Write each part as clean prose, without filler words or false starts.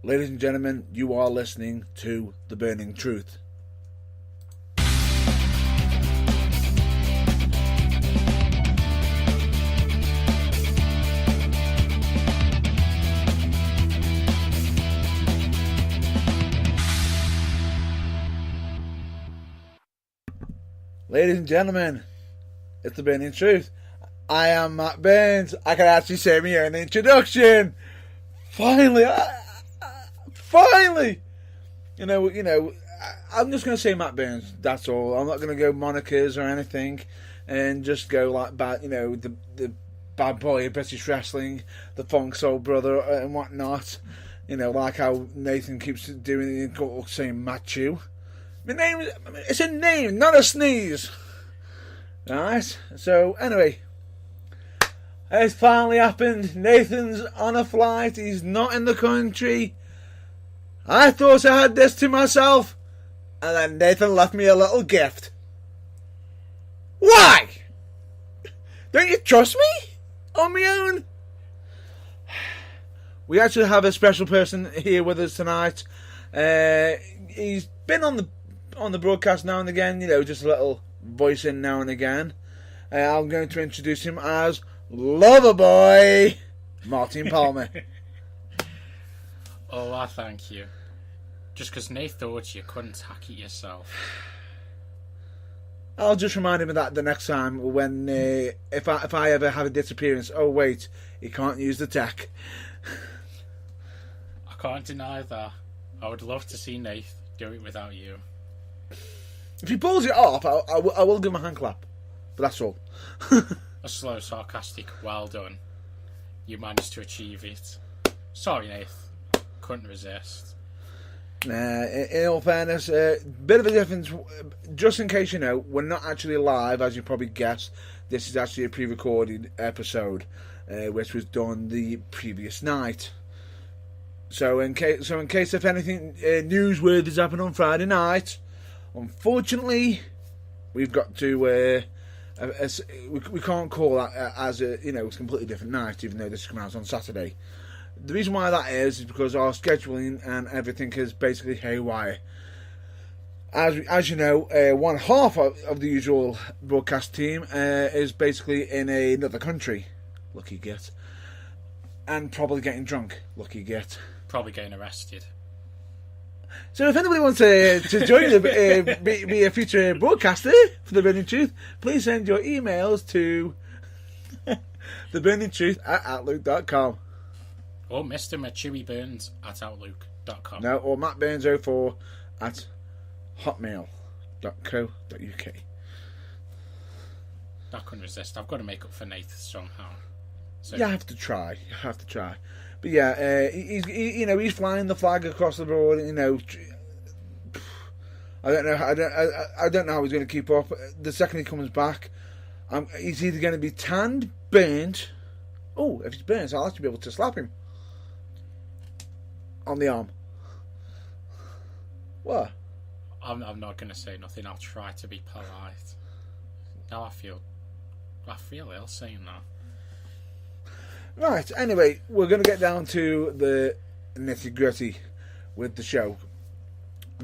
Ladies and gentlemen, you are listening to The Burning Truth. Ladies and gentlemen, it's The Burning Truth. I am Matt Burns. I can actually say my own introduction. Finally, finally. You know. I'm just going to say Matt Burns. That's all. I'm not going to go monikers or anything, and just go like bad. The bad boy of British wrestling, the Funk Soul Brother and whatnot. Like how Nathan keeps doing it, saying Machu. My name, it's a name, not a sneeze. Right. So anyway. It's finally happened. Nathan's on a flight. He's not in the country. I thought I had this to myself. And then Nathan left me a little gift. Why? Don't you trust me? On my own? We actually have a special person here with us tonight. He's been on the broadcast now and again. Just a little voice in now and again. I'm going to introduce him as Loverboy Martin Palmer. Oh, I thank you. Just because Nate thought you couldn't hack it yourself. I'll just remind him of that the next time when if I ever have a disappearance. Oh wait, he can't use the tech. I can't deny that. I would love to see Nate do it without you. If he pulls it off, I will give him a hand clap. But that's all. A slow, sarcastic, well done. You managed to achieve it. Sorry, Nate. Couldn't resist. In all fairness, bit of a difference. Just in case you know, we're not actually live, as you probably guessed. This is actually a pre-recorded episode, which was done the previous night. So in case if anything newsworthy has happened on Friday night, unfortunately, we've got to. We can't call that as a it's a completely different night, even though this is coming out on Saturday. The reason why that is because our scheduling and everything is basically haywire. As you know, one half of the usual broadcast team is basically in another country. Lucky git. And probably getting drunk. Lucky git. Probably getting arrested. So if anybody wants to join be a future broadcaster for The Burning Truth, please send your emails to theburningtruth@outlook.com. Or Mr. Machewy Burns at outlook.com. No, or mattburns04 at hotmail.co.uk. I couldn't resist. I've got to make up for Nate somehow. So You have to try. But yeah, he's flying the flag across the board. I don't know. I don't know how he's going to keep up. The second he comes back, he's either going to be tanned, burnt. Oh, if he's burnt, I'll actually be able to slap him on the arm. What? I'm not going to say nothing. I'll try to be polite. Now I feel ill saying that. Right, anyway, we're going to get down to the nitty-gritty with the show.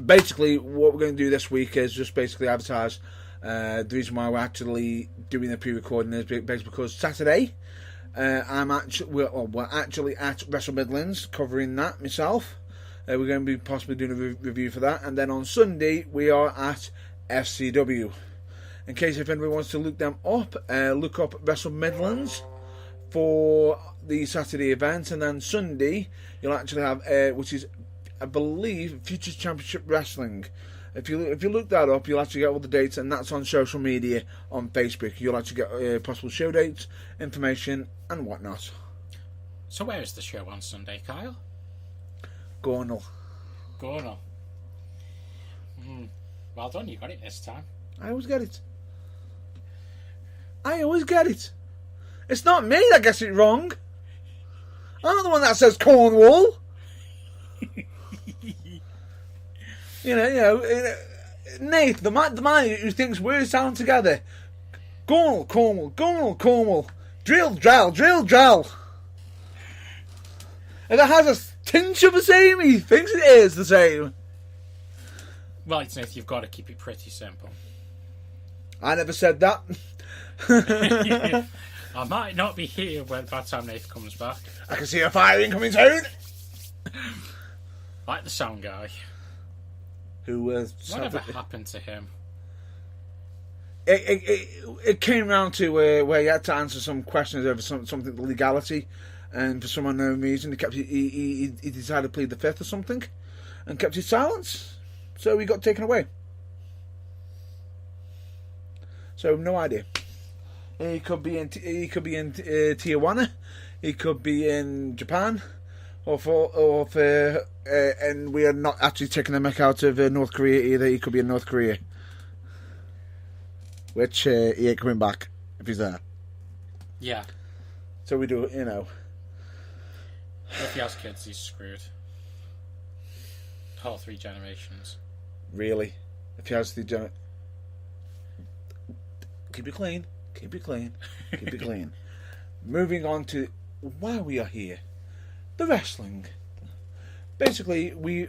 Basically, what we're going to do this week is just basically advertise. The reason why we're actually doing the pre-recording is basically because Saturday, we're actually at Wrestle Midlands, covering that myself. We're going to be possibly doing a review for that. And then on Sunday, we are at FCW. In case if anybody wants to look them up, look up Wrestle Midlands for the Saturday event, and then Sunday you'll actually have which is I believe Futures Championship Wrestling. If you look that up, you'll actually get all the dates, and that's on social media on Facebook. You'll actually get possible show dates, information, and whatnot. So where is the show on Sunday, Kyle? Gornal. Well done, you got it this time. I always get it. It's not me that gets it wrong. I'm not the one that says Cornwall. Nate, the man who thinks words sound together. Cornwall. Drill, drow. If it has tinge of the same. He thinks it is the same. Right, Nath, you've got to keep it pretty simple. I never said that. I might not be here by the time Nath comes back. I can see a fire incoming soon. Like the sound guy. Who was... Whatever happened to him? It came round to where he had to answer some questions over something legality, and for some unknown reason he decided to plead the fifth or something, and kept his silence. So he got taken away. So no idea. He could be in Tijuana. He could be in Japan, and we are not actually taking the mick out of North Korea either. He could be in North Korea, which he ain't coming back if he's there. Yeah. So we do, you know. If he has kids, he's screwed. Whole 3 generations. Really? If he has the keep it clean. Keep it clean. Keep it clean. Moving on to why we are here. The wrestling. Basically, we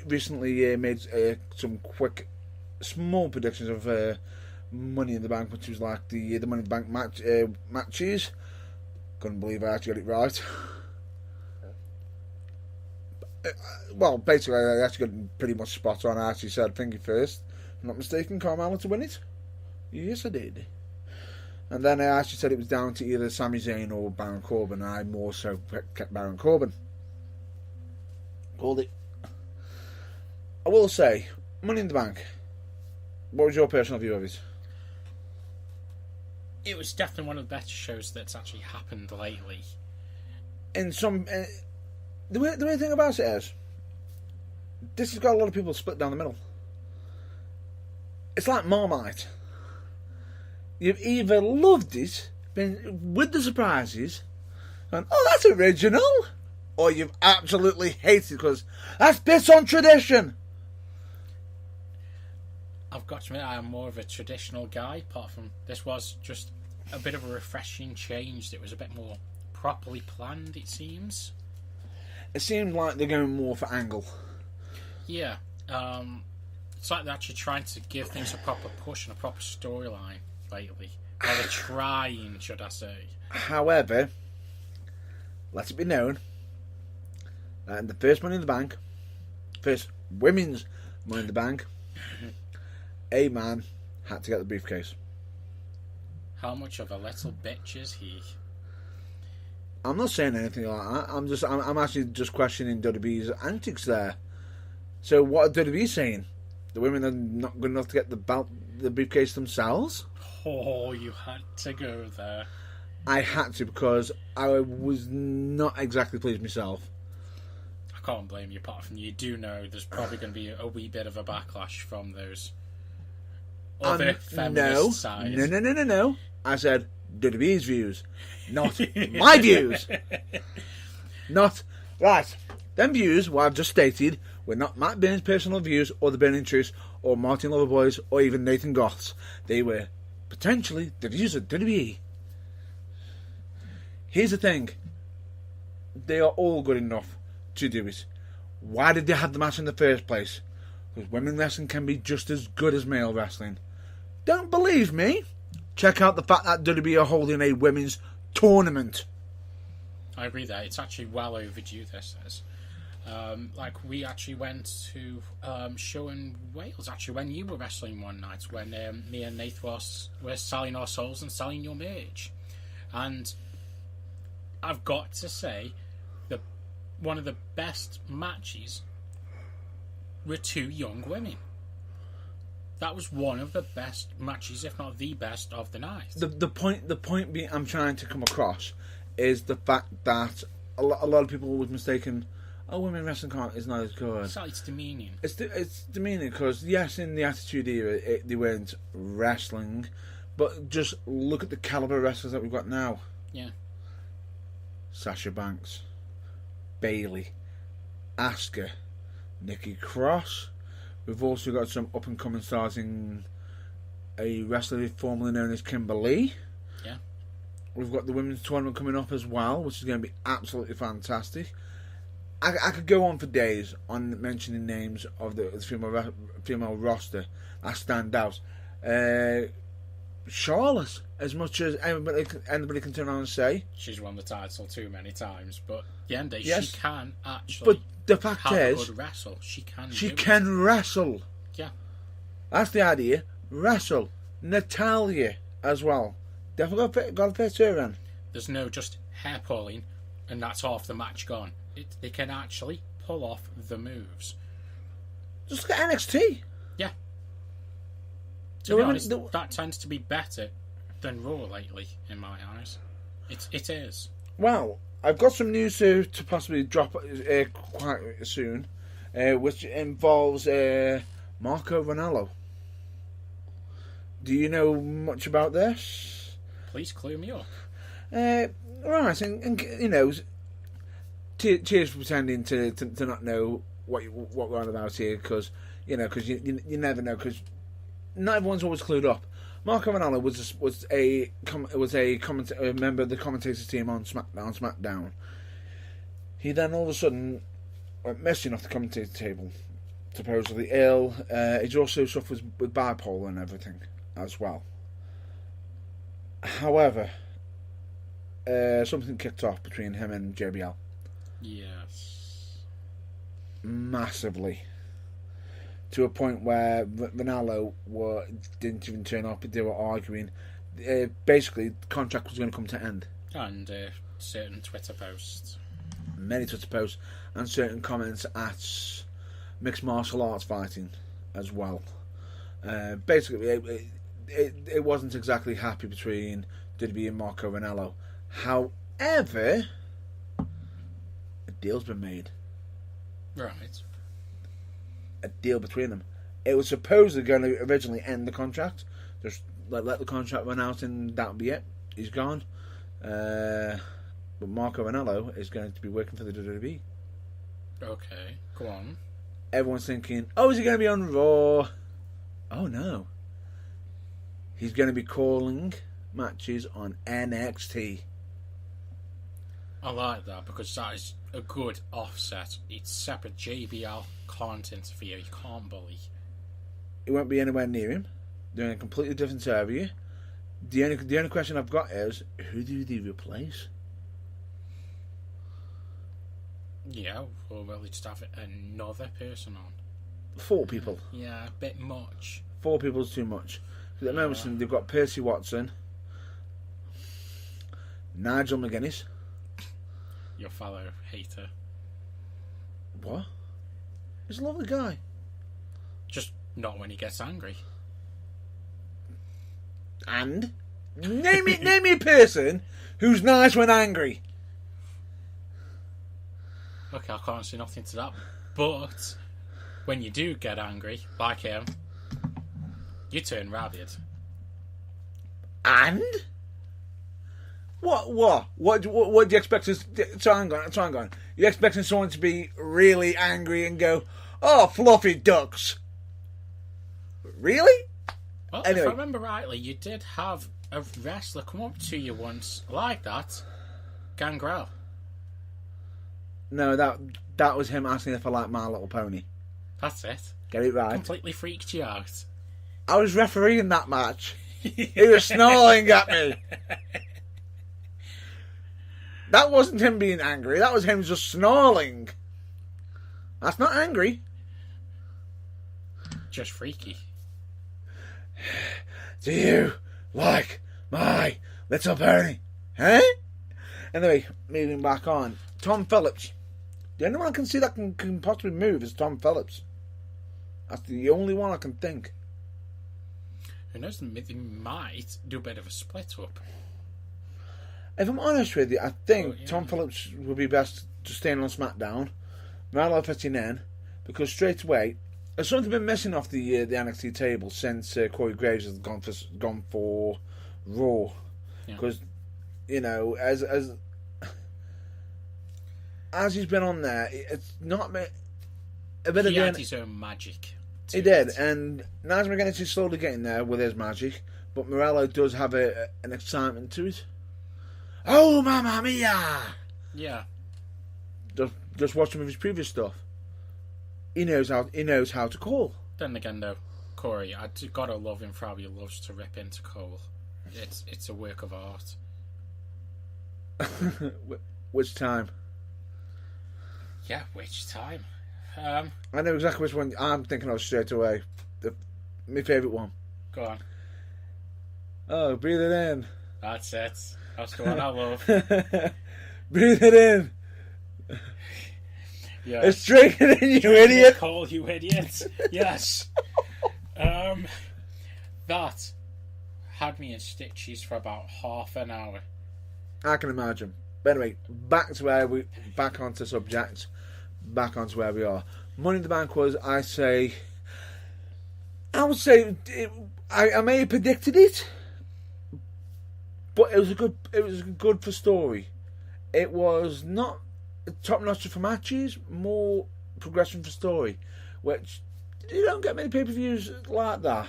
recently made some quick, small predictions of Money in the Bank, which was like the Money in the Bank matches. Couldn't believe I actually got it right. Well, basically, I actually got it pretty much spot on. I actually said, "Thank you first." If I'm not mistaken, Carmella to win it. Yes, I did. And then I actually said it was down to either Sami Zayn or Baron Corbin, and I more so kept Baron Corbin. Called it. I will say, Money in the Bank. What was your personal view of it? It was definitely one of the better shows that's actually happened lately. In some... the weird thing about it is, this has got a lot of people split down the middle. It's like Marmite. You've either loved it, been with the surprises, and oh, that's original, or you've absolutely hated it because that's based on tradition. I've got to admit, I am more of a traditional guy, apart from this was just a bit of a refreshing change. It was a bit more properly planned, it seems. It seemed like they're going more for angle. Yeah. It's like they're actually trying to give things a proper push and a proper storyline lately. Or they're trying, should I say. However, let it be known that in the first Money in the Bank, first women's Money in the Bank, a man had to get the briefcase. How much of a little bitch is he? I'm not saying anything like that. I'm actually just questioning WWE's antics there. So what are WWE saying? The women are not good enough to get the briefcase themselves? Oh, you had to go there. I had to because I was not exactly pleased myself. I can't blame you, apart from you do know there's probably going to be a wee bit of a backlash from those other feminist sides. No. I said WWE's views, not my views. Not right. Them views, what I've just stated, were not Matt Burn's personal views, or the Burning Truth, or Martin Loverboy's, or even Nathan Goth's. They were potentially the views of WWE. Here's the thing. They are all good enough to do it. Why did they have the match in the first place? Because women wrestling can be just as good as male wrestling. Don't believe me? Check out the fact that WWE are holding a women's tournament. I agree there. It's actually well overdue, this is. Like, we actually went to show in Wales, actually, when you were wrestling one night, when me and Nath were selling our souls and selling your merch. And I've got to say, one of the best matches were 2 young women. That was one of the best matches, if not the best, of the night. The point being I'm trying to come across is the fact that a lot of people was mistaken. Oh, women wrestling is not as good. It's demeaning. It's demeaning because yes, in the Attitude Era they weren't wrestling, but just look at the caliber of wrestlers that we've got now. Yeah. Sasha Banks, Bayley, Asuka, Nikki Cross. We've also got some up and coming stars in a wrestler formerly known as Kimberly. Yeah. We've got the women's tournament coming up as well, which is going to be absolutely fantastic. I could go on for days on mentioning names of the female roster that stand out. Charlotte, as much as anybody can turn around and say, she's won the title too many times, but at the end of the day, yes, she can actually. But the fact have is, a good wrestle. She can wrestle. Yeah, that's the idea. Wrestle. Natalia as well. Definitely got to fit her in. There's no just hair pulling, and that's half the match gone. They can actually pull off the moves. Just look at NXT. Yeah. To be honest, that tends to be better than Raw lately, in my eyes. It is. Well, I've got some news to possibly drop quite soon, which involves Marco Ranallo. Do you know much about this? Please clue me up. Right, and you know, cheers for pretending to not know what we're on about here, because you never know, because not everyone's always clued up. Marco Ranallo was a member of the commentators team on SmackDown. He then all of a sudden went missing off the commentator table, supposedly ill. He also suffers with bipolar and everything as well. However, something kicked off between him and JBL. Yes. Massively. To a point where Ranallo didn't even turn up. They were arguing. Basically, the contract was going to come to end. And certain Twitter posts. Many Twitter posts. And certain comments at mixed martial arts fighting as well. Basically, it wasn't exactly happy between WWE and Marco Ranallo. However, a deal's been made. Right. A deal between them. It was supposedly going to originally end the contract. Just let the contract run out and that'll be it. He's gone. But Marco Ranallo is going to be working for the WWE. Okay, go on. Everyone's thinking, oh, is he going to be on Raw? Oh, no. He's going to be calling matches on NXT. I like that because that is a good offset. It's separate. JBL can't interfere. You can't bully. He won't be anywhere near him. They're in a completely different area. The only question I've got is, who do they replace? Yeah, or will they just have another person on? 4 people. Yeah, a bit much. 4 people's too much. At the moment, they've got Percy Watson, Nigel McGuinness. Your fellow hater. What? He's a lovely guy. Just not when he gets angry. And name me a person who's nice when angry. Okay, I can't say nothing to that. But when you do get angry, like him, you turn rabid. And what do you expect us to hang on. You're expecting someone to be really angry and go, oh, fluffy ducks. Really? Well, anyway. If I remember rightly, you did have a wrestler come up to you once like that. Gangrel. No, that was him asking if I like My Little Pony. That's it. Get it right. Completely freaked you out. I was refereeing that match. He was snarling at me. That wasn't him being angry. That was him just snarling. That's not angry. Just freaky. Do you like My Little Pony? Huh? Anyway, moving back on. Tom Phillips. The only one I can see that can possibly move is Tom Phillips. That's the only one I can think. Who knows? They might do a bit of a split up. If I'm honest with you, I think Tom Phillips would be best to stay on SmackDown. Marlo fitting in, because straight away, there's something been missing off the NXT table since Corey Graves has gone for Raw. Because as he's been on there, it's not a bit of. He had his own magic. He did, and Nigel McGuinness is slowly getting there with his magic, but Morello does have an excitement to it. Oh, Mamma Mia! Yeah. Just Just watch some of his previous stuff. He knows how to call. Then again, though, Corey, I gotta love him for how he loves to rip into Cole. It's a work of art. Which time? Yeah, which time? I know exactly which one I'm thinking of straight away. My favourite one. Go on. Oh, breathe it in. That's it. That's the one I love. Breathe it in. Yes. It's drinking in, you idiot. Cole, you idiot. Yes. That had me in stitches for about half an hour. I can imagine. But anyway, back onto subject. Back onto where we are. Money in the Bank was, I would say, I may have predicted it, but it was good for story. It was not top notch for matches, more progression for story, which you don't get many pay-per-views like that.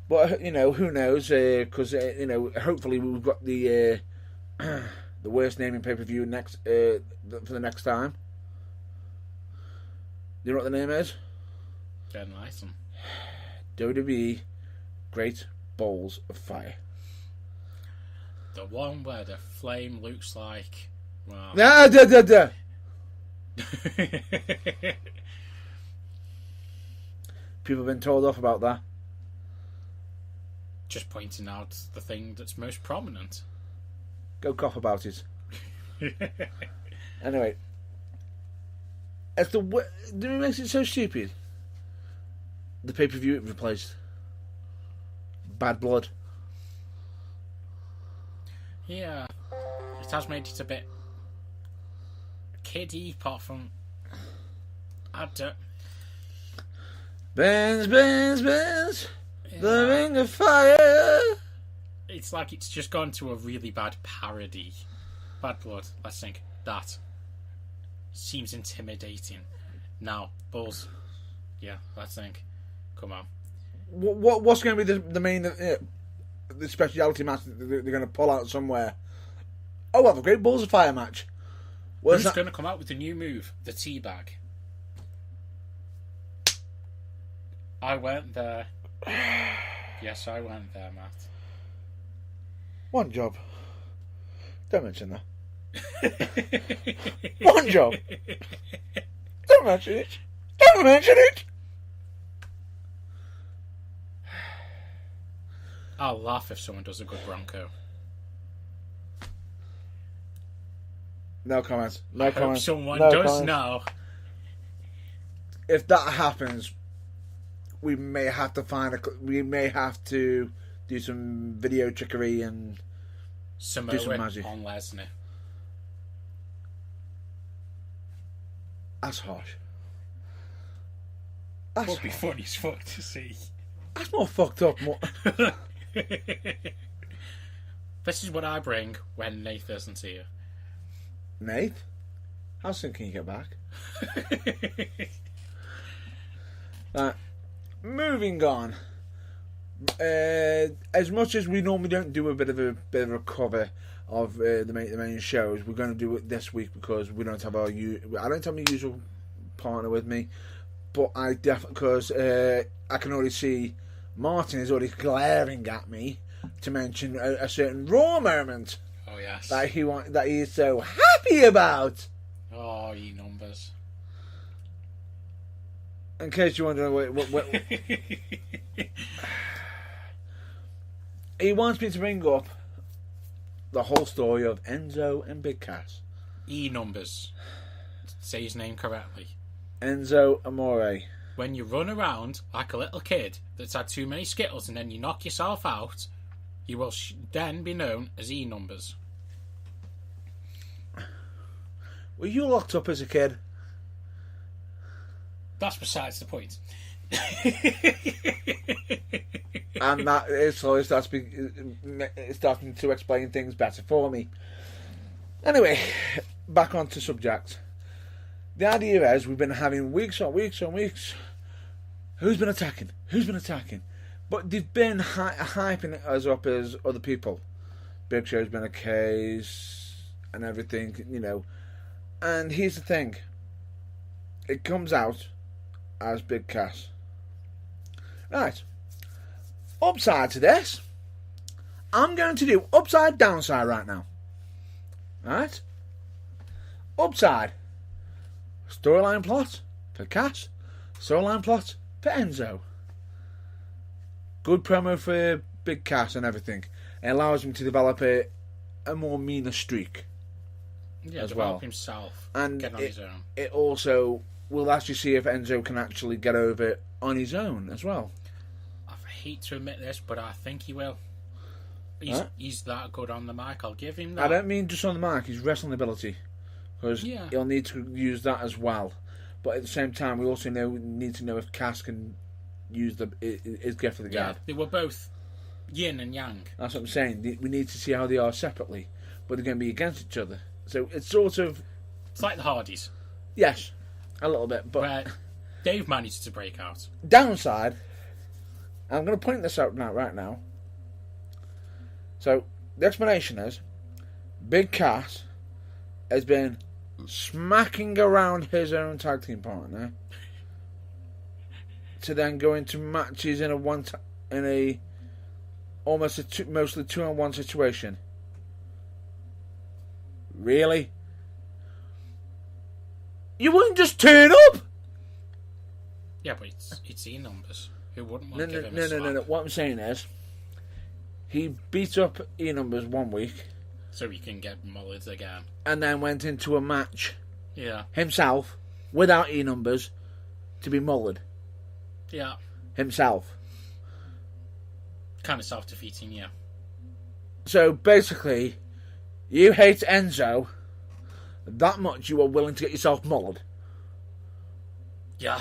But who knows? Because hopefully we've got the worst naming pay-per-view next for the next time. You know what the name is? Getting license. WWE Great Balls of Fire. The one where the flame looks like... Well... People have been told off about that. Just pointing out the thing that's most prominent. Go cough about it. Anyway. Do it makes it so stupid? The pay-per-view it replaced. Bad Blood. Yeah. It has made it a bit kiddie, apart from... I don't... Benz, the Ring of Fire. It's like it's just gone to a really bad parody. Bad Blood, let's think. That seems intimidating. Now, Bulls. Yeah, let's think. Come on. What's going to be the main the speciality match that they're going to pull out somewhere? Oh, well, the Great Balls of Fire match. Who's going to come out with the new move? The teabag. I went there. Yes, I went there, Matt. One job. Don't mention that. One job. Don't mention it. Don't mention it. I'll laugh if someone does a good Bronco. No comments. I hope someone does now. If that happens, we may have to do some video trickery and Samoa do some magic on Lesnar. That's harsh. Would be funny as fuck to see. That's more fucked up. This is what I bring when Nath isn't here. Nath? How soon can you get back? Moving on. As much as we normally don't do a bit of a cover of the main shows, we're going to do it this week because we don't have I don't have my usual partner with me, but I definitely, because I can already see Martin is already glaring at me to mention a certain Raw moment. Oh yes. That he is so happy about. Oh, ye numbers. In case you wonder what he wants me to bring up the whole story of Enzo and Big Cass. Numbers. Say his name correctly. Enzo Amore. When you run around like a little kid that's had too many Skittles and then you knock yourself out, you will then be known as Numbers. Were you locked up as a kid? That's besides the point. And that is so it's starting to explain things better for me. Anyway, back onto subject. The idea is we've been having weeks on weeks on weeks. Who's been attacking? Who's been attacking? But they've been hyping us up as other people. Big Show's been a case and everything, And here's the thing. It comes out as Big Cass. Right. Upside to this. I'm going to do upside downside right now. Right? Upside. Storyline plot for Cass. Storyline plot for Enzo. Good promo for Big Cass and everything. It allows him to develop a more meaner streak. Yeah, as develop well. himself. And Get on his own. It also will actually see if Enzo can actually get over it on his own as well. I hate to admit this, but I think he will. He's that good on the mic. I'll give him that. I don't mean just on the mic, his wrestling ability. Because he'll need to use that as well. But at the same time, we also need to know if Cass can use his gift for the gab. They were both yin and yang. That's what I'm saying. We need to see how they are separately. But they're going to be against each other. So it's sort of... It's like the Hardys. Yes, a little bit. But where Dave managed to break out. Downside, I'm going to point this out right now. So, the explanation is, Big Cass has been smacking around his own tag team partner to then go into matches in mostly 2-on-1 situation. Really? You wouldn't just turn up? Yeah, but it's E numbers. Who wouldn't want to give him a slap? No. What I'm saying is, he beat up E numbers 1 week. So he can get mullered again. And then went into a match himself without E numbers to be mullered. Yeah. Himself. Kind of self-defeating, yeah. So basically, you hate Enzo that much you are willing to get yourself mullered. Yeah.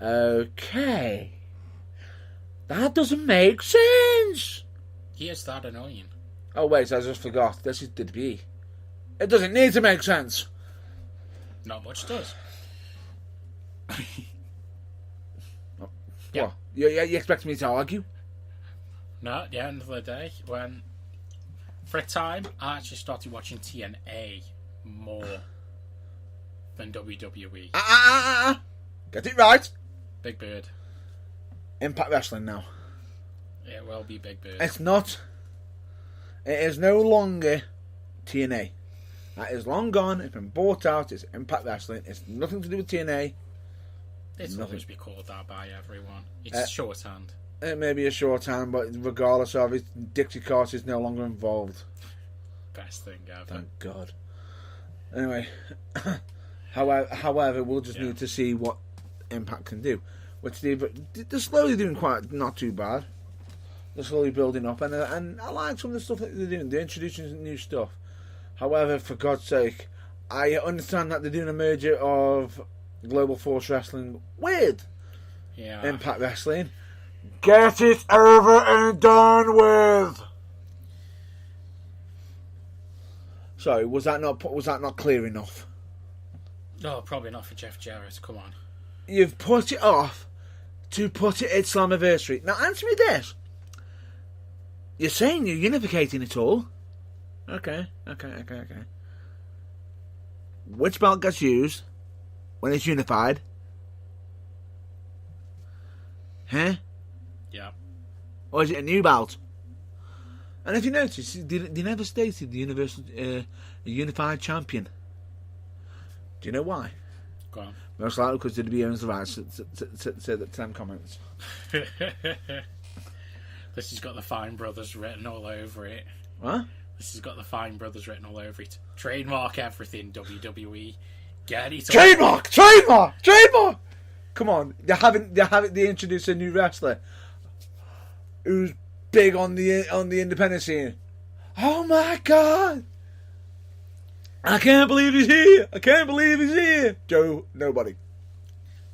Okay. That doesn't make sense. He is that annoying. Oh wait, I just forgot. This is WWE. It doesn't need to make sense. Not much does. Yeah. What? You expect me to argue? No, at the end of the day, for a time, I actually started watching TNA more than WWE. Get it right. Big Bird. Impact Wrestling now. It will be Big Bird. It's not. It is no longer TNA. That is long gone. It's been bought out. It's Impact Wrestling. It's nothing to do with TNA. It'll always be called that by everyone. It's shorthand. It may be a shorthand, but regardless of it, Dixie Carter is no longer involved. Best thing ever. Thank God. Anyway, however, we'll just need to see what Impact can do. Which they're slowly doing quite not too bad. They're slowly building up, and I like some of the stuff that they're doing. They're introducing new stuff. However, for God's sake, I understand that they're doing a merger of Global Force Wrestling with Impact Wrestling. Get it over and done with. Sorry, was that not clear enough? No, probably not for Jeff Jarrett. Come on. You've put it off to put it at Slammiversary. Now answer me this. You're saying you're unificating it all. Okay. Which belt gets used when it's unified? Huh? Yeah. Or is it a new belt? And if you notice, they never stated the unified champion. Do you know why? Go on. Most likely because WWE owns the rights to them comments. This has got the Fine Brothers written all over it. What? This has got the Fine Brothers written all over it. Trademark everything, WWE. Get it. Trademark! Come on, they introduced a new wrestler who's big on the independent scene. Oh my God! I can't believe he's here! Joe, nobody.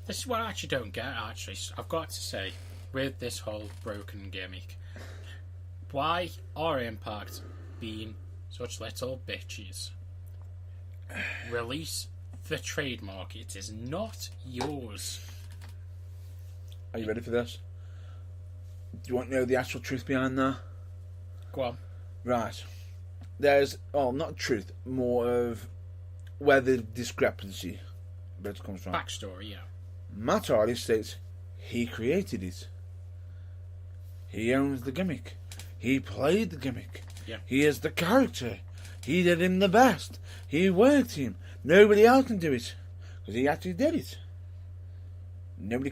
This is what I actually don't get, actually. I've got to say, with this whole broken gimmick, why are Impact being such little bitches? Release the trademark. It is not yours. Are you ready for this? Do you want to know the actual truth behind that? Go on. Right. There's, not truth, more of where the discrepancy comes from. Backstory, yeah. Matt Hardy states he created it. He owns the gimmick. He played the gimmick. Yeah. He is the character. He did him the best. He worked him. Nobody else can do it because he actually did it. Nobody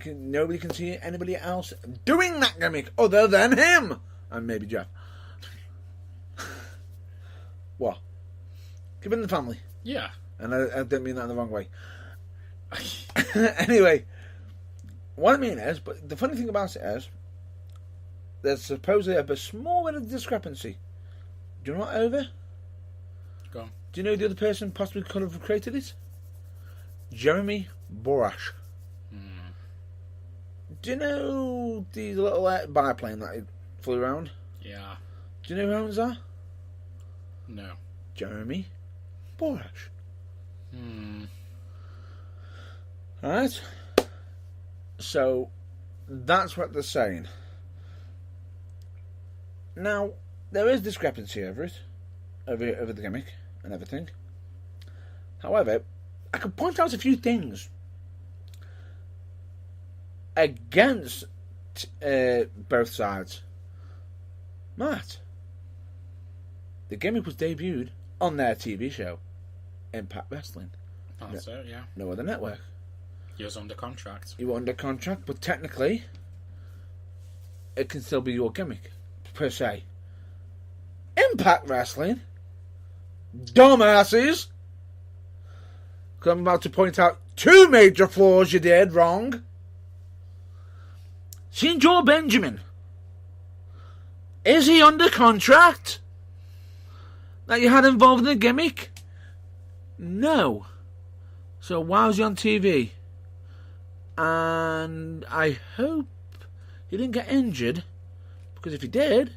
can see anybody else doing that gimmick other than him and maybe Jeff. What? Give him the family. Yeah. And I don't mean that in the wrong way. Anyway, what I mean is, but the funny thing about it is, there's supposedly a small bit of discrepancy. Do you know what over? Go on. Do you know who the other person possibly could have created it? Jeremy Borash. Do you know the little biplane that he flew around? Yeah. Do you know who owns that? No. Jeremy Borash. Hmm. Alright? So, that's what they're saying. Now, there is discrepancy over it. Over the gimmick and everything. However, I can point out a few things against both sides. Matt, the gimmick was debuted on their TV show, Impact Wrestling. That's it, yeah. No other network. He was under contract. You were under contract, but technically, it can still be your gimmick, per se. Impact Wrestling? Dumbasses! 'Cause I'm about to point out 2 major flaws you did wrong. St. Joe Benjamin. Is he under contract? That you had involved in the gimmick? No. So why was he on TV? And I hope he didn't get injured, because if he did,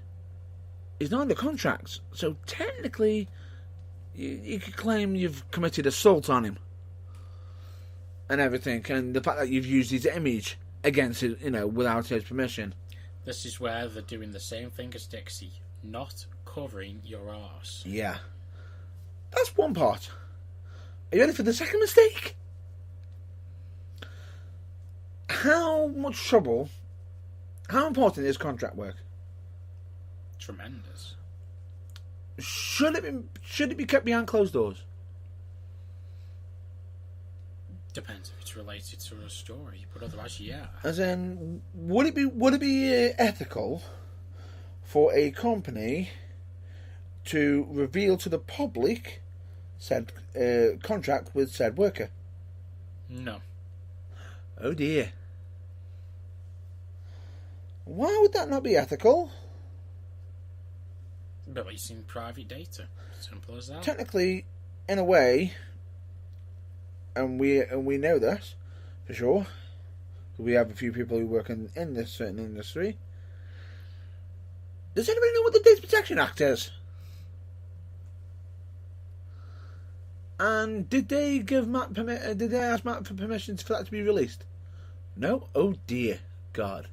he's not under contract. So technically, you could claim you've committed assault on him and everything, and the fact that you've used his image against it, without his permission. This is where they're doing the same thing as Dixie, not covering your arse. Yeah. That's one part. Are you ready for the second mistake? How much trouble, how important is contract work? Tremendous. Should it be kept behind closed doors? Depends if it's related to a story, but otherwise, yeah. As in, would it be ethical for a company to reveal to the public said contract with said worker? No. Oh dear. Why would that not be ethical? Releasing private data. Simple as that. Technically, in a way, and we know this for sure. We have a few people who work in this certain industry. Does anybody know what the Data Protection Act is? And did they give Matt did they ask Matt for permission for that to be released? No? Oh dear God.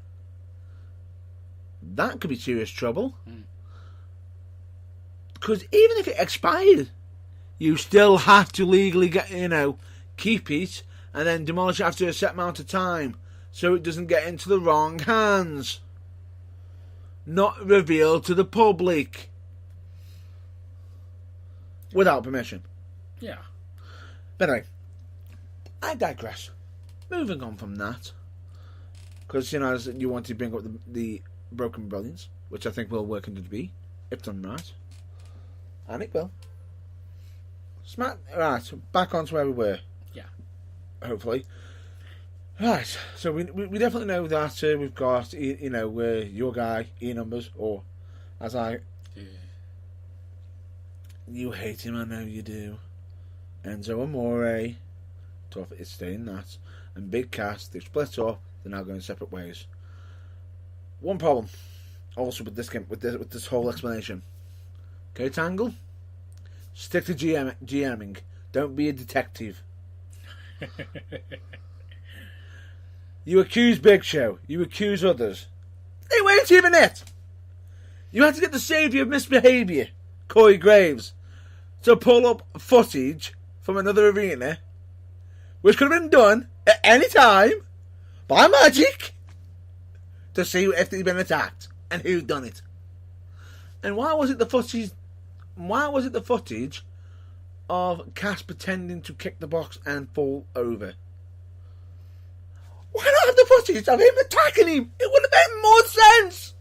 That could be serious trouble. Because even if it expired, you still have to legally keep it and then demolish it after a set amount of time so it doesn't get into the wrong hands. Not revealed to the public. Without permission. Yeah. But anyway, I digress. Moving on from that. Because, as you want to bring up the Broken Brilliance, which I think will work into be, if done right. And it will. Right, back on to where we were. Yeah. Hopefully. Right, so we definitely know that we've got, your guy, E-Numbers, or as I... Yeah. You hate him, I know you do. Enzo Amore. Tough is staying that. And Big Cass, they've split up, they're now going separate ways. One problem, also with this whole explanation. Okay, Tangle? Stick to GMing. Don't be a detective. You accuse Big Show. You accuse others. They weren't even it. You had to get the saviour of misbehaviour, Corey Graves, to pull up footage from another arena, which could have been done at any time by magic, to see if they'd been attacked and who'd done it. And why was it the footage? Why was it the footage of Cass pretending to kick the box and fall over? Why not have the footage of him attacking him? It would have made more sense.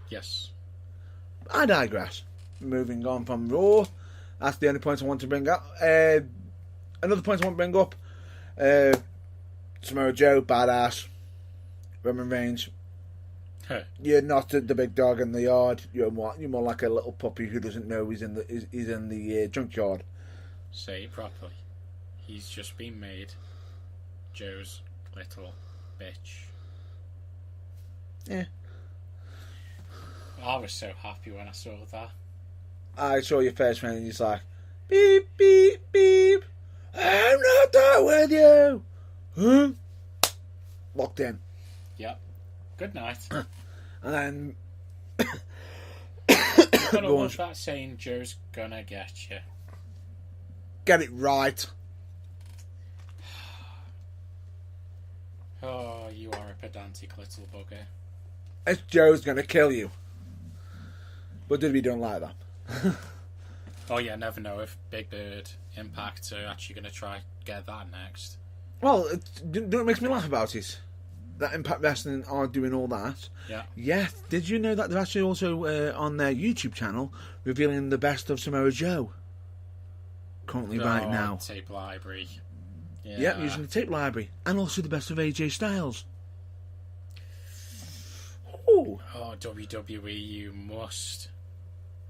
Yes. I digress. Moving on from Raw. That's the only point I want to bring up. Another point I want to bring up. Samoa Joe, badass. Roman Reigns. Huh. You're not the big dog in the yard. You're more like a little puppy who doesn't know he's in the junkyard. Say it properly. He's just been made Joe's little bitch. Yeah. I was so happy when I saw that. I saw your face when he's like, beep, beep, beep. I'm not there with you. Huh? Locked in. Yep. Good night. And then... But I love that saying, Joe's gonna get you. Get it right. Oh, you are a pedantic little bugger. It's Joe's gonna kill you. But did we don't like that? Oh yeah, never know if Big Bird Impact are actually going to try get that next. Well, it makes me laugh about it. That Impact Wrestling are doing all that. Yeah. Yeah. Did you know that they're actually also on their YouTube channel revealing the best of Samoa Joe? Currently, right now. Tape library. Yeah. Yep, using the tape library. And also the best of AJ Styles. Ooh. Oh, WWE, you must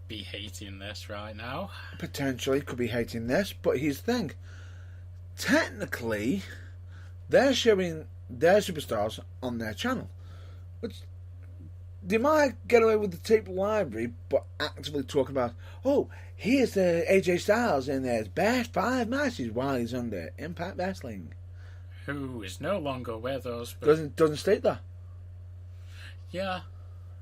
be hating this right now. Potentially could be hating this, but here's the thing. Technically, they're showing their superstars on their channel. Which they might get away with the tape library, but actively talk about, oh, here's the AJ Styles in their best 5 matches while he's under Impact Wrestling. Who is no longer with us. But Doesn't state that. Yeah.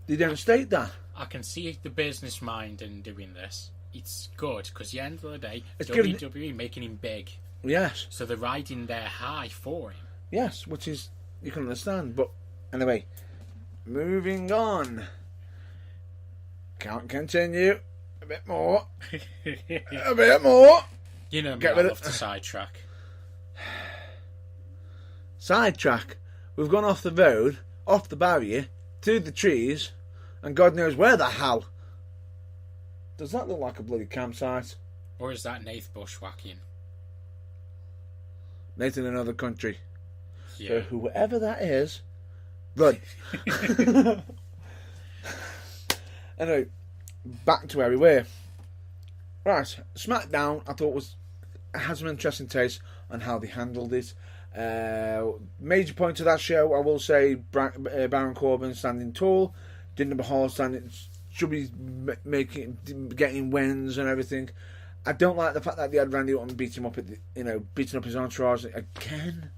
They don't state that. I can see the business mind in doing this. It's good, because at the end of the day, It's WWE making him big. Yes. So they're riding their high for him. Yes, which is, you can understand. But anyway, moving on. Can't continue. A bit more. A bit more. You know me, Get I rid love of- to sidetrack. Sidetrack. We've gone off the road, off the barrier, through the trees, and God knows where the hell. Does that look like a bloody campsite? Or is that Nath bushwhacking? Nathan in another country. Yeah. So whoever that is, run. Anyway, back to where we were. Right, SmackDown, I thought had some interesting taste on how they handled it. Major point of that show, I will say, Baron Corbin standing tall, Jinder Mahal should be getting wins and everything. I don't like the fact that they had Randy Orton beat him up beating up his entourage again.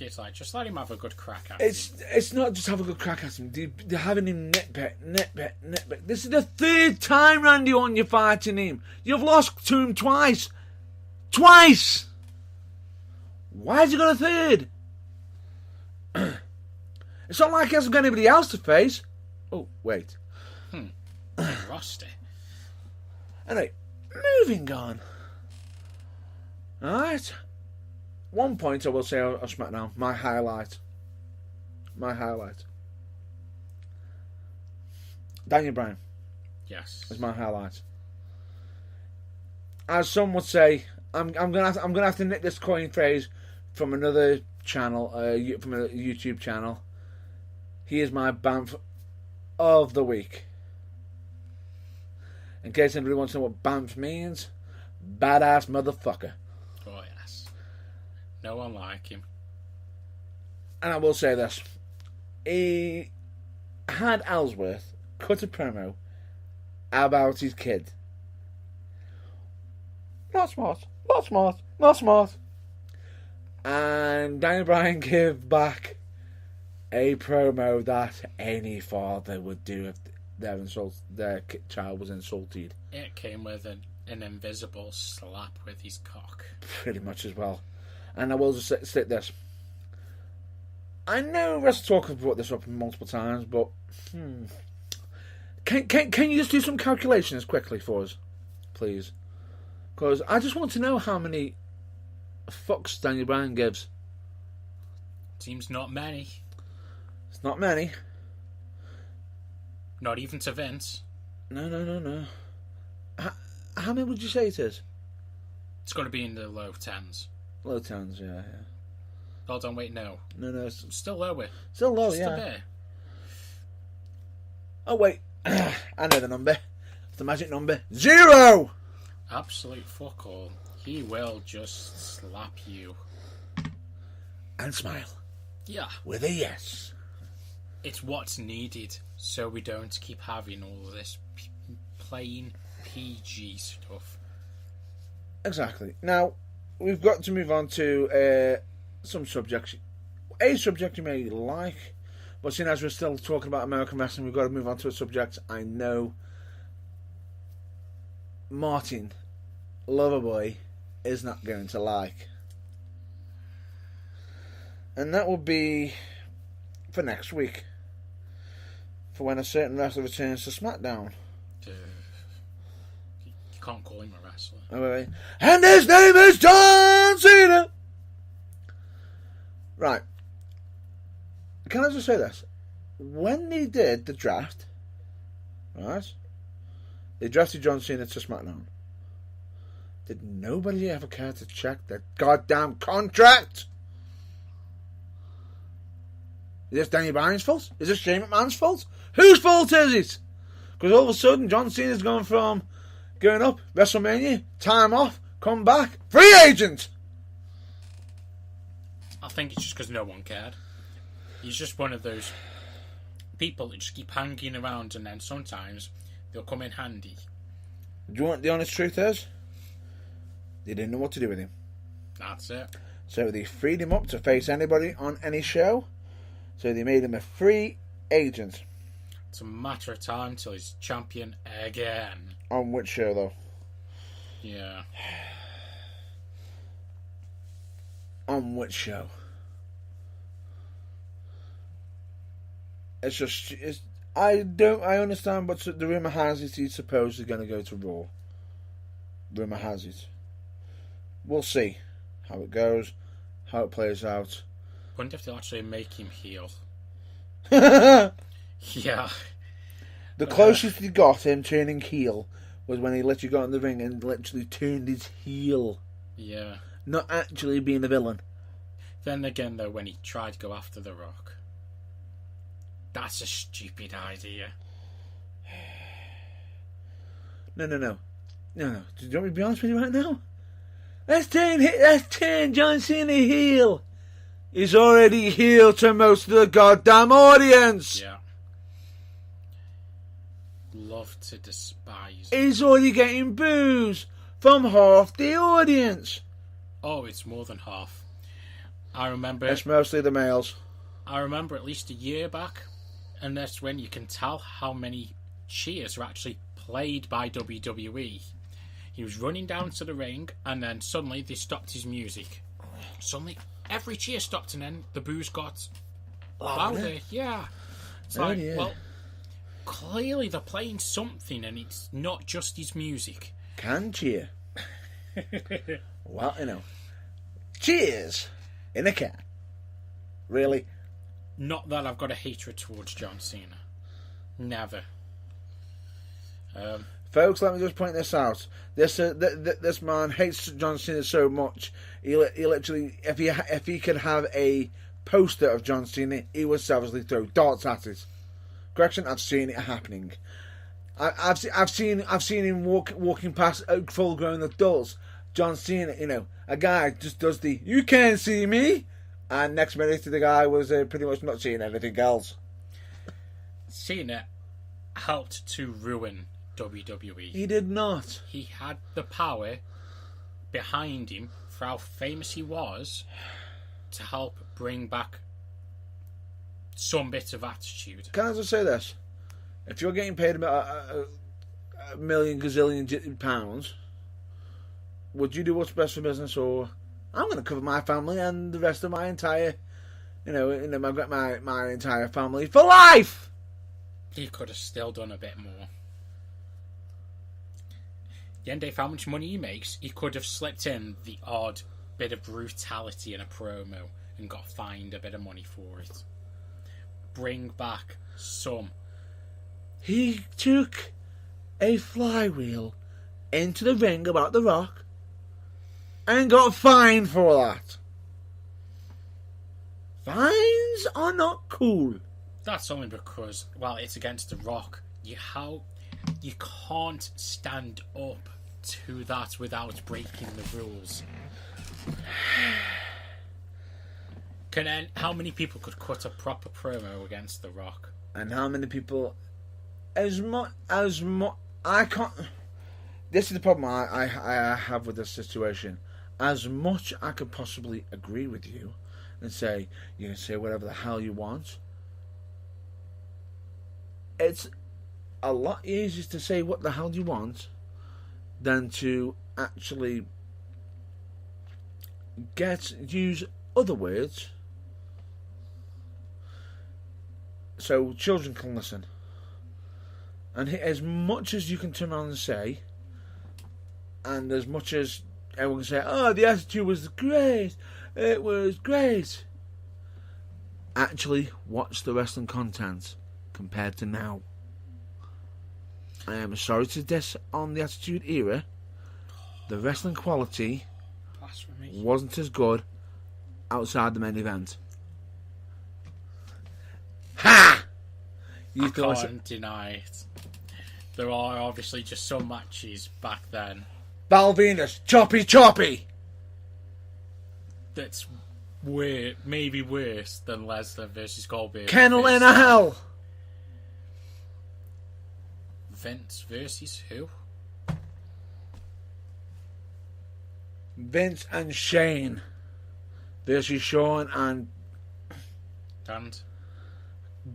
It's like, just let him have a good crack at It's not just have a good crack at him. They're having him nitpick. This is the 3rd time, Randy Orton, you're fighting him. You've lost to him twice. Twice! Why has he got a 3rd? It's not like he hasn't got anybody else to face. Oh, wait. Rusty. Anyway, moving on. Alright. One point I will say on SmackDown, my highlight. Daniel Bryan Yes. is my highlight. As some would say, I'm gonna have to nick this coin phrase from another channel, from a YouTube channel. He is my Banff of the week. In case anybody wants to know what Banff means, badass motherfucker. Oh, yes. No one like him. And I will say this. He had Ellsworth cut a promo about his kid. Not smart. And Daniel Bryan gave back a promo that any father would do their child was insulted. It came with an invisible slap with his cock. Pretty much as well. And I will just state this. I know WrestleTalk have brought this up multiple times, but can you just do some calculations quickly for us, please? Because I just want to know how many fucks Daniel Bryan gives. Seems not many. It's not many. Not even to Vince. No. How many would you say it is? It's going to be in the low tens. Low tens, yeah. Hold on, wait, no. No. Still lower. Still low, Just yeah. a bit. Oh, wait. I know the number. It's the magic number. 0! Absolute fuck all. He will just slap you. And smile. Yeah. With a yes. It's what's needed, so we don't keep having all this plain PG stuff. Exactly. Now, we've got to move on to some subjects. A subject you may like, but seeing as we're still talking about American wrestling, we've got to move on to a subject I know Martin Loverboy is not going to like. And that will be for next week. For when a certain wrestler returns to SmackDown. You can't call him a wrestler. Oh, wait. And his name is John Cena! Right. Can I just say this? When they did the draft, right? They drafted John Cena to SmackDown. Did nobody ever care to check the goddamn contract? Is this Danny Bryan's fault? Is this Shane McMahon's fault? Whose fault is it? Because all of a sudden, John Cena's gone from going up, WrestleMania, time off, come back, free agent! I think it's just because no one cared. He's just one of those people that just keep hanging around, and then sometimes they'll come in handy. Do you want the honest truth is? They didn't know what to do with him. That's it. So they freed him up to face anybody on any show. So they made him a free agent. It's a matter of time till he's champion again. On which show, though? Yeah. On which show? It's just... I understand, but the rumour has it he's supposedly going to go to Raw. Rumour has it. We'll see how it goes, how it plays out. Wonder if they'll actually make him heel. The Yeah. closest he got him turning heel was when he literally got in the ring and literally turned his heel. Yeah. Not actually being a villain. Then again, though, when he tried to go after The Rock. That's a stupid idea. No. Do you want me to be honest with you right now? Let's turn John Cena heel. He's already heel to most of the goddamn audience. Yeah. Love to despise. He's already getting boos from half the audience. Oh, it's more than half. I remember. It's mostly the males. I remember at least a year back, and that's when you can tell how many cheers are actually played by WWE. He was running down to the ring, and then suddenly they stopped his music. Suddenly, every cheer stopped, and then the boos got louder. Yeah. It's like, yeah. well, clearly they're playing something, and it's not just his music. Can cheer. Well, cheers in a can. Really? Not that I've got a hatred towards John Cena. Never. Folks, let me just point this out. This man hates John Cena so much. He literally, if he could have a poster of John Cena, he would savagely throw darts at it. Correction, I've seen it happening. I've seen him walking past full-grown adults. John Cena, a guy just does the "you can't see me," and next minute the guy was pretty much not seeing anything else. Cena helped to ruin WWE. He did not. He had the power behind him for how famous he was to help bring back some bit of attitude. Can I just say this? If you're getting paid about a million gazillion pounds, would you do what's best for business, or I'm going to cover my family and the rest of my entire, my entire family for life? He could have still done a bit more. The end of how much money he makes, he could have slipped in the odd bit of brutality in a promo and got fined a bit of money for it. Bring back some. He took a flywheel into the ring about The Rock and got fined for that. Fines are not cool. That's only because, well, it's against The Rock. You can't stand up to that without breaking the rules. How many people could cut a proper promo against The Rock? And how many people? As much I can't. This is the problem I have with this situation. As much I could possibly agree with you and say you can say whatever the hell you want. It's a lot easier to say what the hell you want than to actually use other words so children can listen. And as much as you can turn around and say, and as much as everyone can say, oh, the attitude was great, it was great, actually watch the wrestling content compared to now. I am sorry to diss on the Attitude Era. The wrestling quality wasn't as good outside the main event. Ha! You can't deny it. There are obviously just some matches back then. Val Venus, choppy! That's maybe worse than Lesnar versus Goldberg. Kennel in a hell! Vince versus who? Vince and Shane versus Shawn and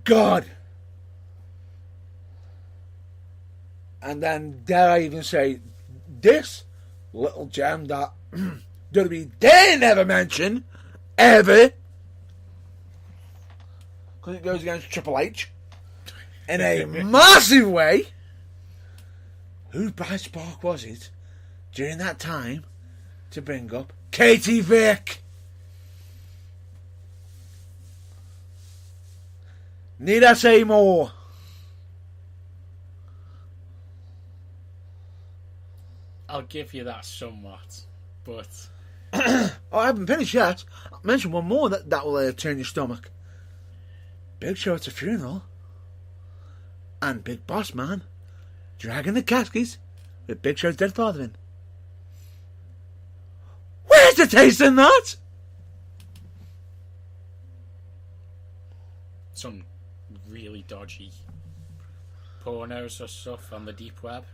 God. And then dare I even say this little gem that WWE dare never mention ever, because it goes against Triple H in a massive way. Who Bright Spark was it during that time to bring up Katie Vick? Need I say more? I'll give you that somewhat, but oh, I haven't finished yet. I'll mention one more that will turn your stomach. Big Show at a funeral, and Big Boss Man dragging the caskets with Big Show's dead father in. Where's the taste in that? Some really dodgy pornos or stuff on the deep web.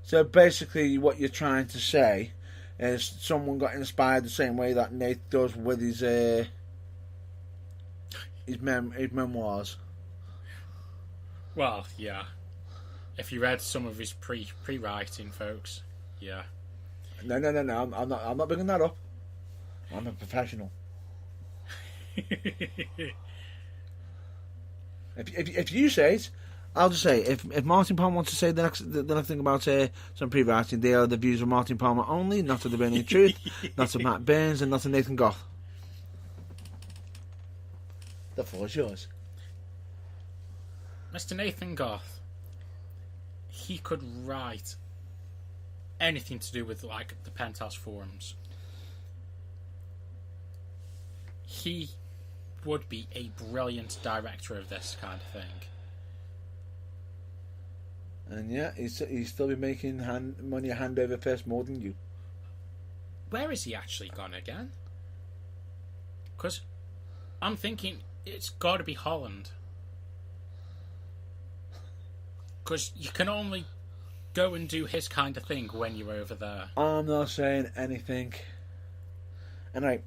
So basically what you're trying to say is someone got inspired the same way that Nate does with his memoirs. Well, yeah. If you read some of his pre-writing, folks, yeah. No. I'm not bringing that up. I'm a professional. If you say it, I'll just say if Martin Palmer wants to say the next thing about some pre-writing, they are the views of Martin Palmer only, not of the Burning Truth, not of Matt Burns, and not of Nathan Goff. The floor is yours. Mr. Nathan Goff, he could write anything to do with like the Penthouse forums. He would be a brilliant director of this kind of thing. And yeah, he's still be making money hand over fist more than you. Where is he actually gone again? Because I'm thinking it's got to be Holland. Because you can only go and do his kind of thing when you're over there. I'm not saying anything. Anyway,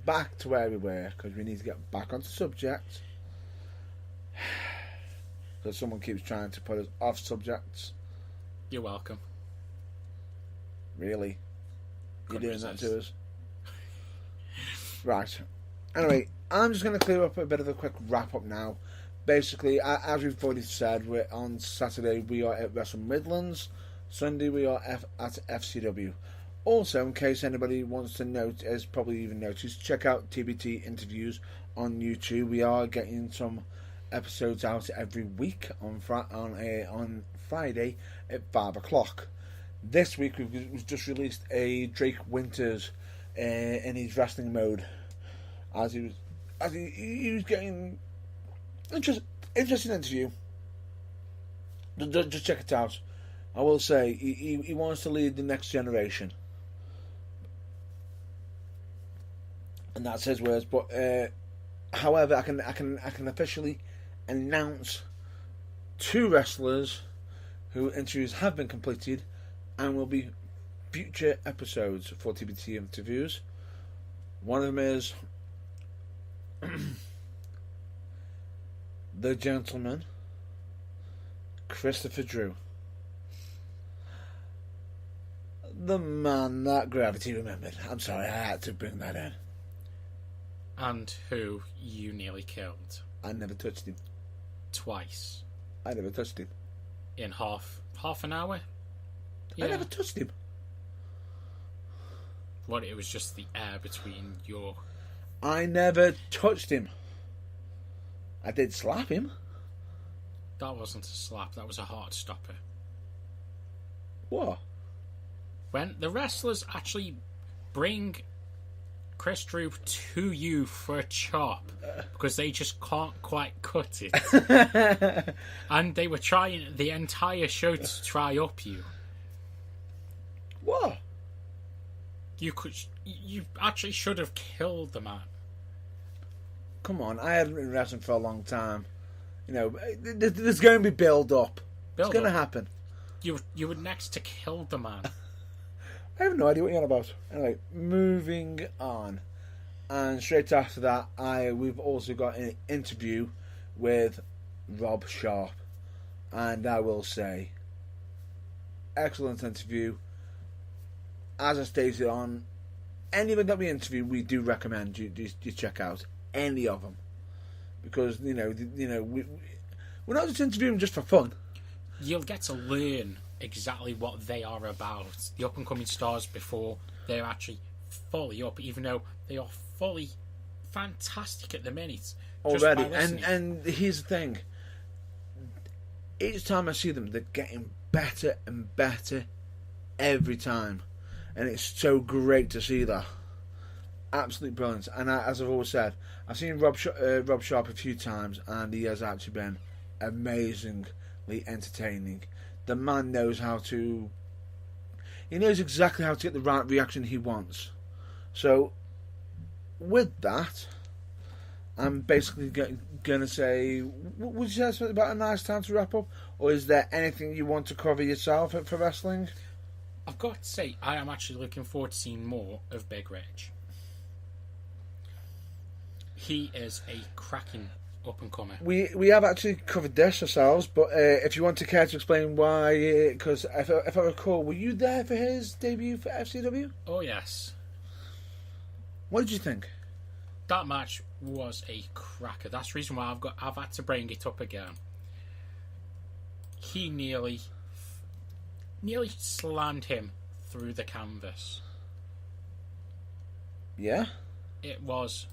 back to where we were, because we need to get back onto the subject. because someone keeps trying to put us off subjects. You're welcome. Really? You're Couldn't doing that resist. to us? Right. Anyway, I'm just going to clear up a bit of a quick wrap-up now. Basically, as we've already said, we're on Saturday we are at Wrestle Midlands. Sunday we are at FCW. Also, in case anybody wants to note, as probably even noticed, check out TBT interviews on YouTube. We are getting some episodes out every week on Friday at 5 o'clock. This week we've just released a Drake Winters in his wrestling mode, as he was getting interesting interview. Just check it out. I will say he wants to lead the next generation, and that's his words. But however, I can officially announce 2 wrestlers who interviews have been completed and will be future episodes for TBT interviews. One of them is the gentleman Christopher Drew, the man that Gravity remembered. I'm sorry, I had to bring that in. And who you nearly killed. I never touched him. Twice. I never touched him. In half an hour? Yeah. I never touched him. What, it was just the air between your... I never touched him. I did slap him. That wasn't a slap, that was a heart stopper. What? When the wrestlers actually bring Chris Drew to you for a chop because they just can't quite cut it. And they were trying the entire show to try up you. What? You actually should have killed the man. Come on, I haven't been wrestling for a long time. You know, there's going to be build up. It's going to happen. You were next to kill the man. I have no idea what you're on about. Anyway, moving on. And straight after that, we've also got an interview with Rob Sharp. And I will say, excellent interview. As I stated on anyone that we interview, we do recommend you check out any of them, because we're not just interviewing just for fun. You'll get to learn exactly what they are about, the up and coming stars, before they're actually fully up, even though they are fully fantastic at the minute Already. And here's the thing, each time I see them, they're getting better and better every time, and it's so great to see that. Absolutely brilliant. And as I've always said, I've seen Rob Sharp a few times, and he has actually been amazingly entertaining. The man knows he knows exactly how to get the right reaction he wants. So, with that, I'm basically going to say, would you say something about a nice time to wrap up? Or is there anything you want to cover yourself for wrestling? I've got to say, I am actually looking forward to seeing more of Big Rich. He is a cracking up-and-comer. We have actually covered this ourselves, but if you want to care to explain why, because if I recall, were you there for his debut for FCW? Oh, yes. What did you think? That match was a cracker. That's the reason why I've had to bring it up again. He nearly slammed him through the canvas. Yeah? It was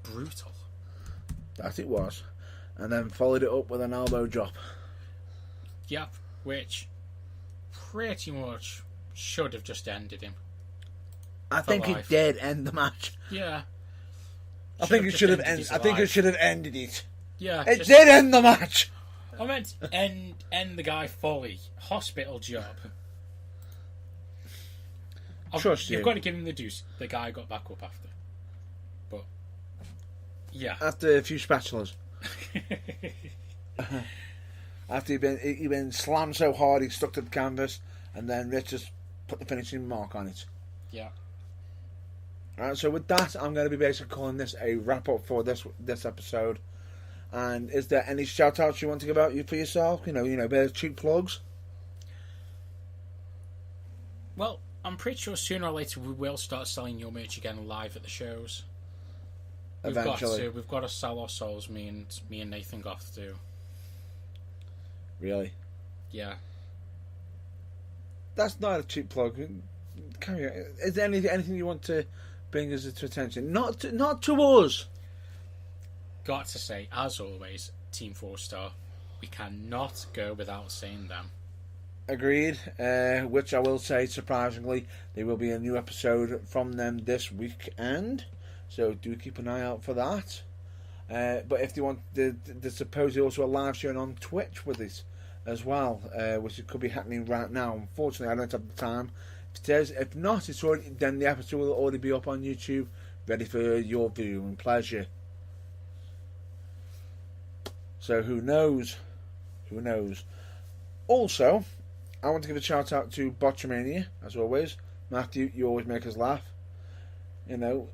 brutal. That it was. And then followed it up with an elbow drop. Yep, which pretty much should have just ended him. I think it did end the match. Yeah. I think it should have ended. I think it should have ended it. Yeah. It did end the match. I meant end the guy fully. Hospital job. Trust you. You've got to give him the deuce. The guy got back up after. But yeah. After a few spatulas. After he'd been slammed so hard he stuck to the canvas, and then Rich just put the finishing mark on it. Yeah. Alright, so with that, I'm going to be basically calling this a wrap up for this episode. And is there any shout outs you want to give out for yourself? You know, bit of cheap plugs? Well, I'm pretty sure sooner or later we will start selling your merch again live at the shows. Eventually. We've got to sell our souls, me and Nathan Goff do. Really? Yeah. That's not a cheap plug. Carry on. Is there anything you want to bring us to attention? Not to us. Got to say, as always, Team 4-Star, we cannot go without saying them. Agreed. Which I will say, surprisingly, there will be a new episode from them this weekend. So do keep an eye out for that. But if you want, there's supposedly also a live show on Twitch with it as well, which it could be happening right now. Unfortunately, I don't have the time. If not, then the episode will already be up on YouTube, ready for your viewing pleasure. So who knows? Who knows? Also, I want to give a shout out to Botchamania, as always. Matthew, you always make us laugh. You know,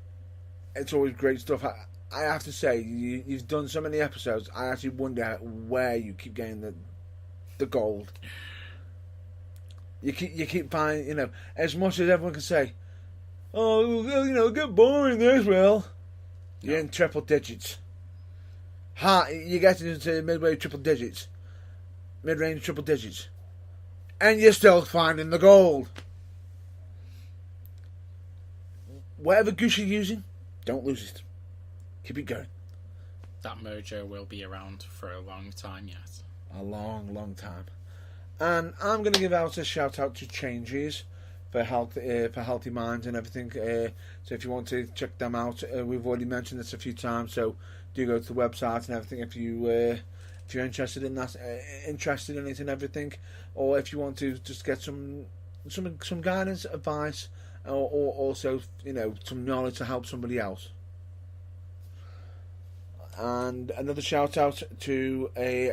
it's always great stuff. I have to say, you've done so many episodes, I actually wonder where you keep getting the gold. You keep finding, as much as everyone can say, oh, get boring this, well. You're in triple digits. You get into midway triple digits. Mid-range triple digits. And you're still finding the gold. Whatever goose you're using, don't lose it. Keep it going. That mojo will be around for a long time yet. A long, long time. And I'm going to give out a shout out to Changes for healthy minds and everything. So if you want to check them out, we've already mentioned this a few times. So do go to the website and everything if you're interested in that, interested in it and everything, or if you want to just get some guidance, advice, or also some knowledge to help somebody else. And another shout out to a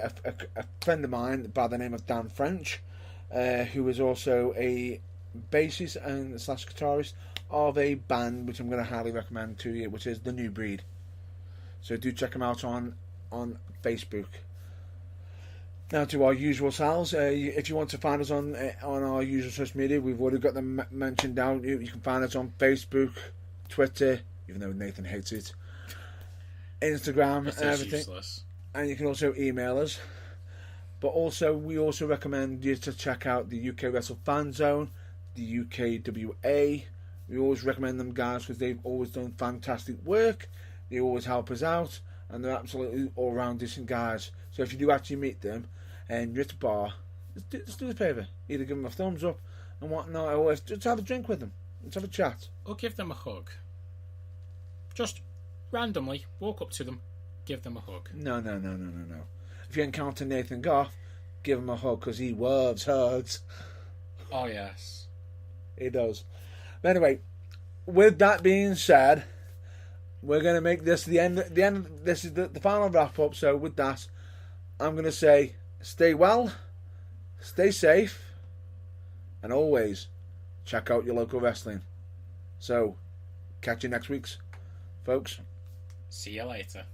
friend of mine by the name of Dan French, who is also a bassist and / guitarist of a band which I'm going to highly recommend to you, which is The New Breed. So do check them out on Facebook. Now to our usual selves. If you want to find us on our usual social media, we've already got them mentioned down. You can find us on Facebook, Twitter, even though Nathan hates it, Instagram, and everything. Useless. And you can also email us. But also, we also recommend you to check out the UK Wrestle Fan Zone, the UKWA. We always recommend them guys because they've always done fantastic work. They always help us out, and they're absolutely all-round decent guys. So if you do actually meet them and you're at a bar, just do us a favour. Either give them a thumbs up and whatnot, or just have a drink with them. Let's have a chat. Or give them a hug. Just randomly walk up to them, give them a hug. No. If you encounter Nathan Goff, give him a hug because he loves hugs. Oh, yes. He does. But anyway, with that being said, we're going to make this the end. This is the final wrap up. So with that, I'm going to say, stay well, stay safe, and always check out your local wrestling. So, catch you next week's, folks. See you later.